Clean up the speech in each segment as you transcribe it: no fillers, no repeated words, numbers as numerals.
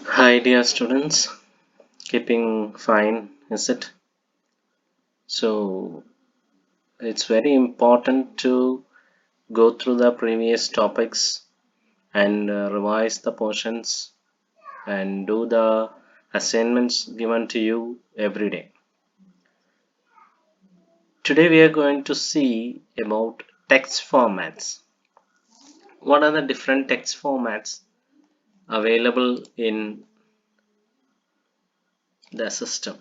Hi, dear students. Keeping fine, is it? So, it's very important to go through the previous topics and revise the portions and do the assignments given to you every day. Today, we are going to see about text formats. What are the different text formats available in the system?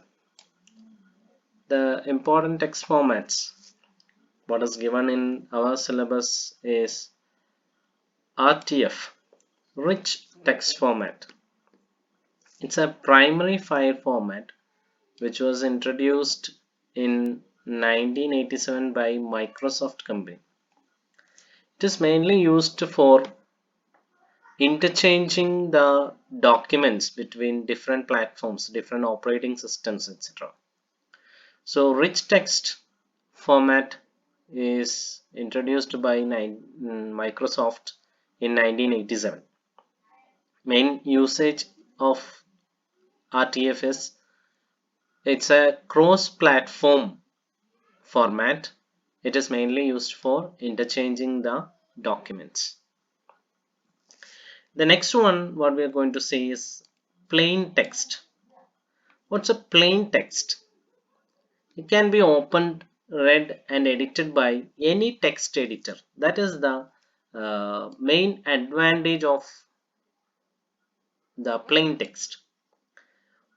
The important text formats, what is given in our syllabus is RTF, rich text format. It's a primary file format which was introduced in 1987 by Microsoft company. It is mainly used for interchanging the documents between different platforms, different operating systems, etc. So rich text format is introduced by Microsoft in 1987. Main usage of RTF is it's a cross-platform format. It is mainly used for interchanging the documents. The next one, what we are going to see is plain text. What's a plain text? It can be opened, read, and edited by any text editor. That is the main advantage of the plain text.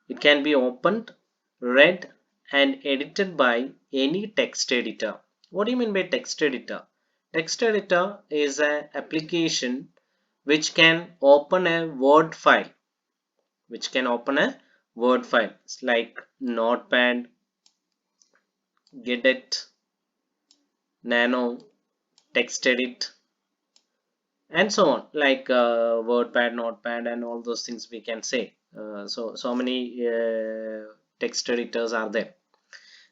It can be opened, read, and edited by any text editor. What do you mean by text editor? Text editor is an application which can open a Word file, It's like Notepad, Gedit, Nano, TextEdit, and so on, like WordPad, Notepad, and all those things we can say. So many text editors are there.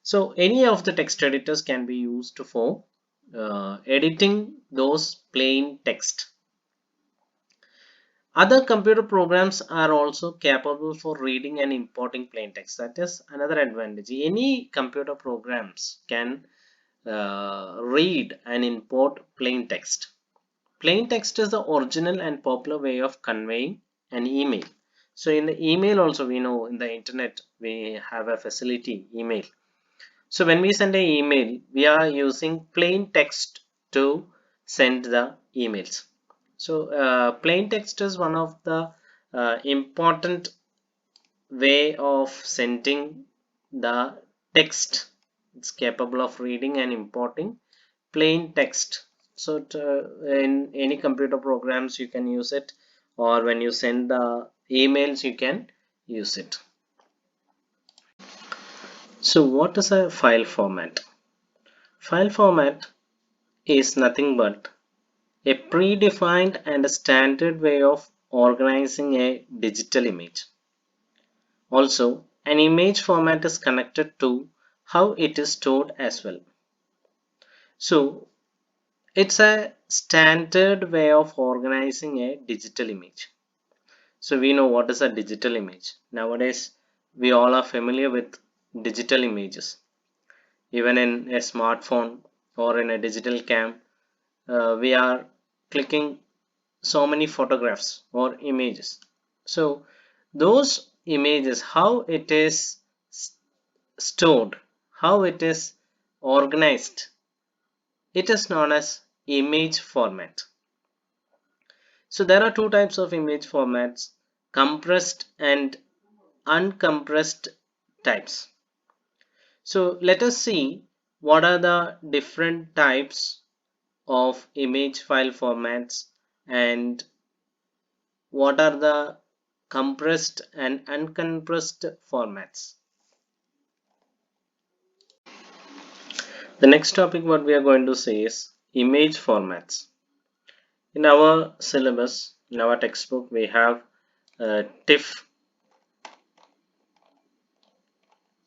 So any of the text editors can be used for editing those plain text. Other computer programs are also capable for reading and importing plain text. That is another advantage. Any computer programs can read and import plain text. Plain text is the original and popular way of conveying an email. So in the email also, we know in the internet we have a facility email. So when we send an email, we are using plain text to send the emails. So plain text is one of the important way of sending the text. It's capable of reading and importing plain text. So in any computer programs you can use it, or when you send the emails you can use it. So what is a file format? File format is nothing but a predefined and standard way of organizing a digital image. Also, an image format is connected to how it is stored as well. So, it's a standard way of organizing a digital image. So, we know what is a digital image. Nowadays, we all are familiar with digital images. Even in a smartphone or in a digital cam, we are clicking so many photographs or images. So those images, how it is stored, how it is organized, it is known as image format. So there are two types of image formats, compressed and uncompressed types. So let us see what are the different types of image file formats and what are the compressed and uncompressed formats. The next topic what we are going to see is image formats. In our syllabus, in our textbook, we have TIFF,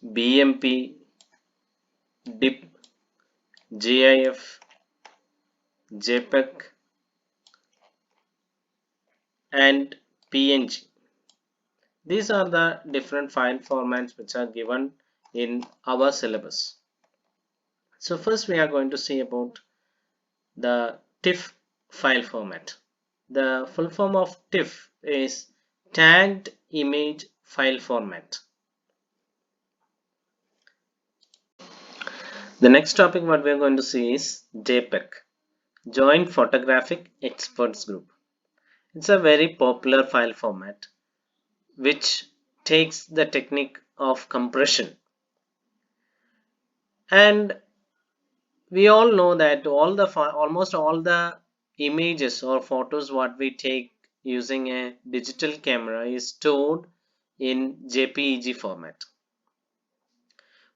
BMP, DIP, GIF, JPEG, and PNG. These are the different file formats which are given in our syllabus. So first we are going to see about the TIFF file format. The full form of TIFF is Tagged Image File Format. The next topic what we are going to see is JPEG, Joint Photographic Experts Group. It's a very popular file format which takes the technique of compression, and we all know that almost all the images or photos what we take using a digital camera is stored in JPEG format.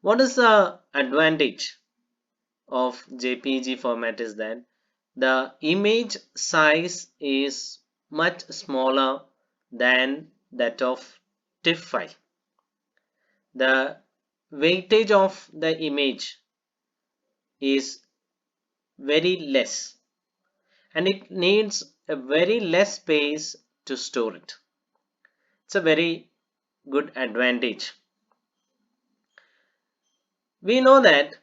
What is the advantage of JPEG format is that the image size is much smaller than that of TIFF file. The weightage of the image is very less, and it needs a very less space to store it. It's a very good advantage. We know that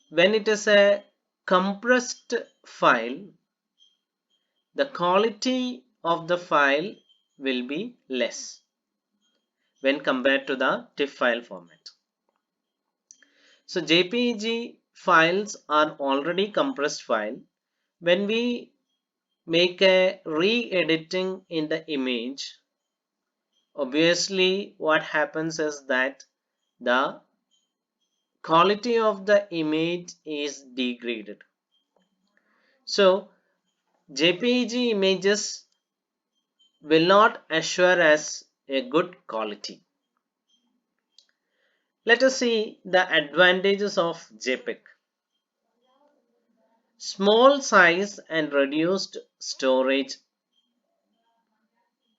when it is a compressed file, the quality of the file will be less when compared to the TIFF file format. So JPEG files are already compressed file. When we make a re-editing in the image, obviously what happens is that the quality of the image is degraded. So JPEG images will not assure us a good quality. Let us see the advantages of JPEG. Small size and reduced storage.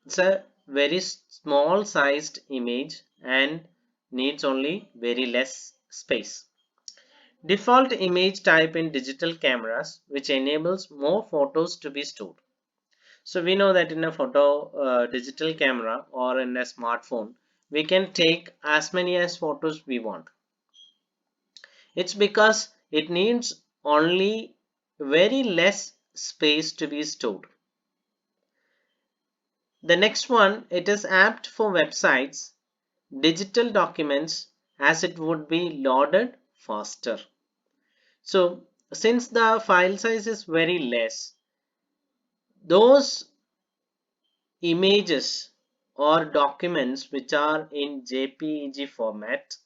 It's a very small sized image and needs only very less space. Default image type in digital cameras, which enables more photos to be stored. So we know that in a digital camera or in a smartphone, we can take as many as photos we want. It's because it needs only very less space to be stored. The next one, it is apt for websites, digital documents, as it would be loaded faster. So since the file size is very less, those images or documents which are in JPEG format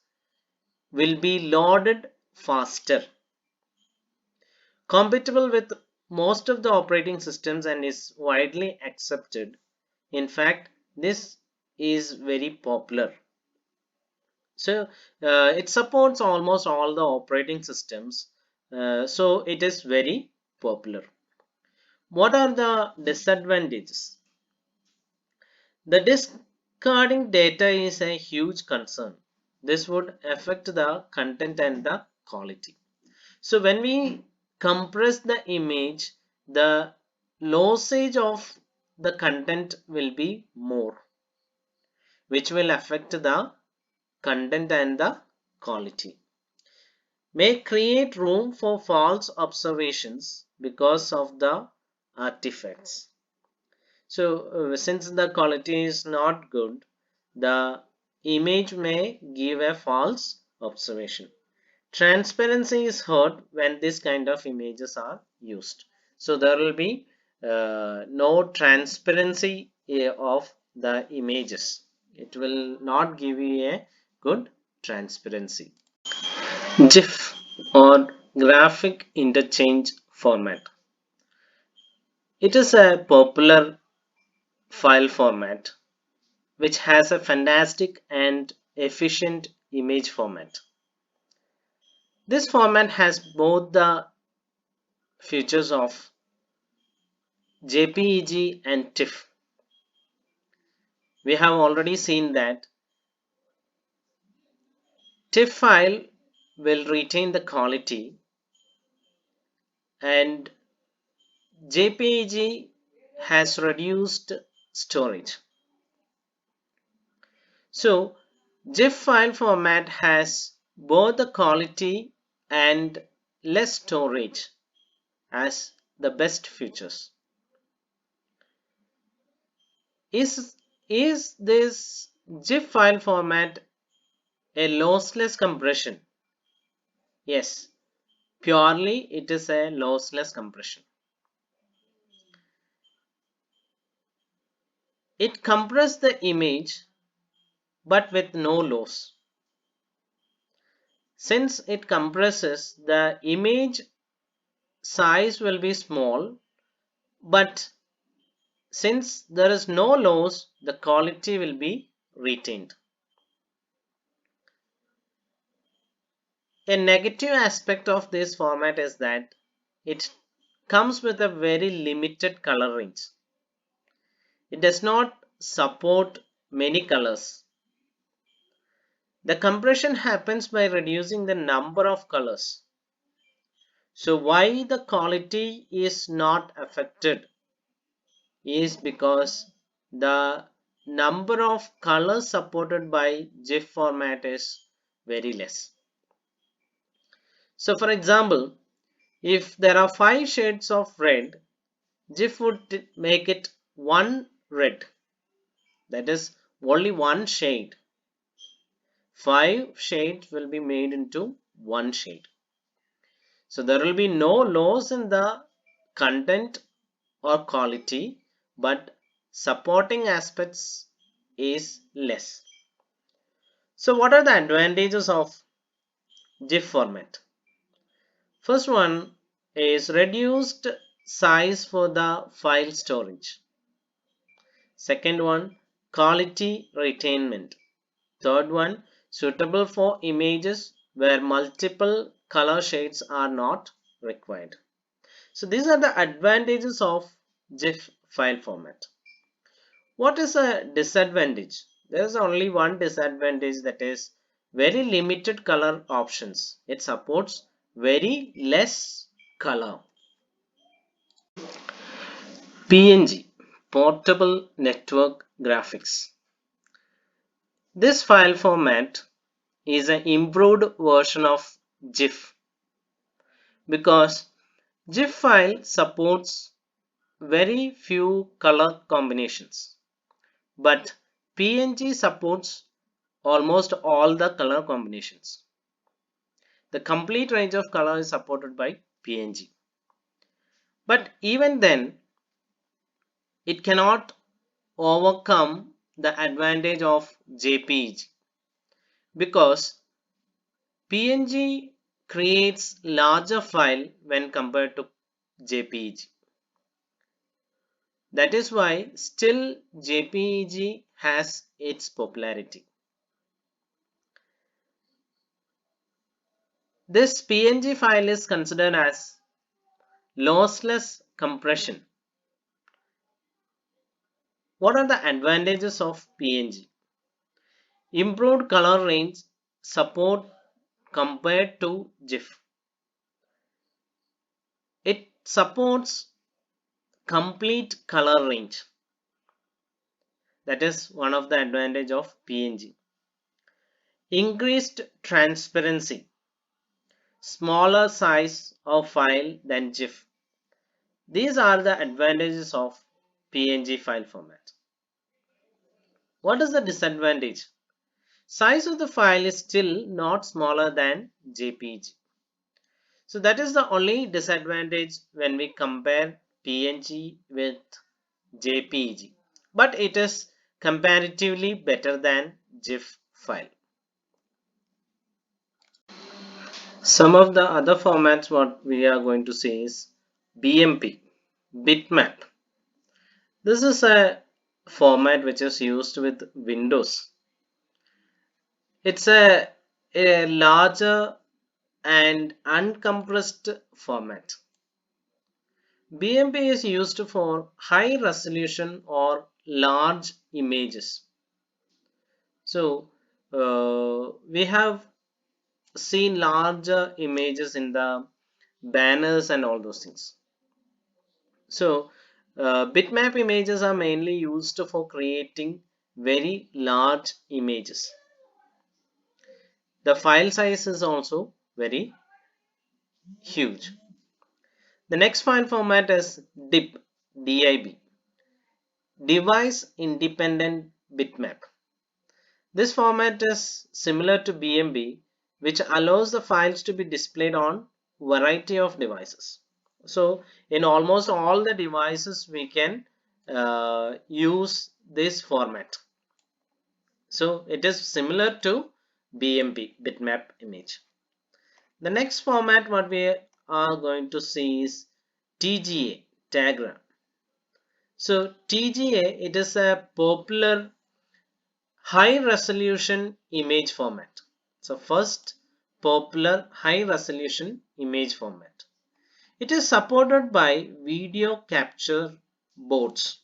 will be loaded faster, compatible with most of the operating systems and is widely accepted. In fact, this is very popular. So it supports almost all the operating systems. So it is very popular. What are the disadvantages? The discarding data is a huge concern. This would affect the content and the quality. So when we compress the image, the lossage of the content will be more, which will affect the content and the quality. May create room for false observations because of the artifacts. So since the quality is not good, the image may give a false observation. Transparency is hurt when this kind of images are used. So there will be no transparency of the images. It will not give you a good transparency. GIF or graphic interchange format. It is a popular file format which has a fantastic and efficient image format. This format has both the features of JPEG and TIFF. We have already seen that TIFF file will retain the quality and JPEG has reduced storage. So GIF file format has both the quality and less storage as the best features. Is, is this GIF file format a lossless compression? Yes, purely it is a lossless compression. It compresses the image but with no loss. Since it compresses, the image size will be small, but since there is no loss, the quality will be retained. A negative aspect of this format is that it comes with a very limited color range. It does not support many colors. The compression happens by reducing the number of colors. So why the quality is not affected is because the number of colors supported by GIF format is very less. So for example, if there are 5 shades of red, GIF would make it one red, that is only one shade. 5 shades will be made into one shade. So there will be no loss in the content or quality, but supporting aspects is less. So what are the advantages of GIF format? First one is reduced size for the file storage. Second one, quality retainment. Third one, suitable for images where multiple color shades are not required. So these are the advantages of GIF file format. What is a disadvantage? There is only one disadvantage, that is very limited color options. It supports very less color. PNG, Portable Network Graphics. This file format is an improved version of GIF because GIF file supports very few color combinations, but PNG supports almost all the color combinations. The complete range of color is supported by PNG. But even then, it cannot overcome the advantage of JPEG because PNG creates larger file when compared to JPEG. That is why still JPEG has its popularity. This PNG file is considered as lossless compression. What are the advantages of PNG? Improved color range support compared to GIF. It supports complete color range. That is one of the advantage of PNG. Increased transparency. Smaller size of file than GIF. These are the advantages of PNG file format. What is the disadvantage? Size of the file is still not smaller than JPEG. So that is the only disadvantage when we compare PNG with JPEG. But it is comparatively better than GIF file. Some of the other formats what we are going to see is BMP, bitmap. This is a format which is used with Windows. It's a larger and uncompressed format. BMP is used for high resolution or large images. So we have seen larger images in the banners and all those things. So bitmap images are mainly used for creating very large images. The file size is also very huge. The next file format is DIB, Device Independent Bitmap. This format is similar to BMP, which allows the files to be displayed on variety of devices. So in almost all the devices we can use this format. So it is similar to BMP, bitmap image. The next format what we are going to see is TGA, tagram. So TGA, it is a popular high resolution image format. So first popular high resolution image format. It is supported by video capture boards,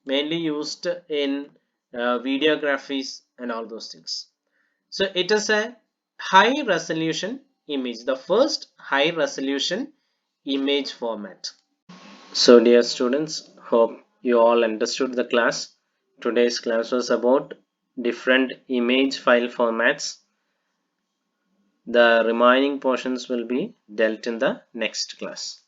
mainly used in videographies and all those things. So it is a high resolution image, the first high resolution image format. So dear students, hope you all understood the class. Today's class was about different image file formats. The remaining portions will be dealt in the next class.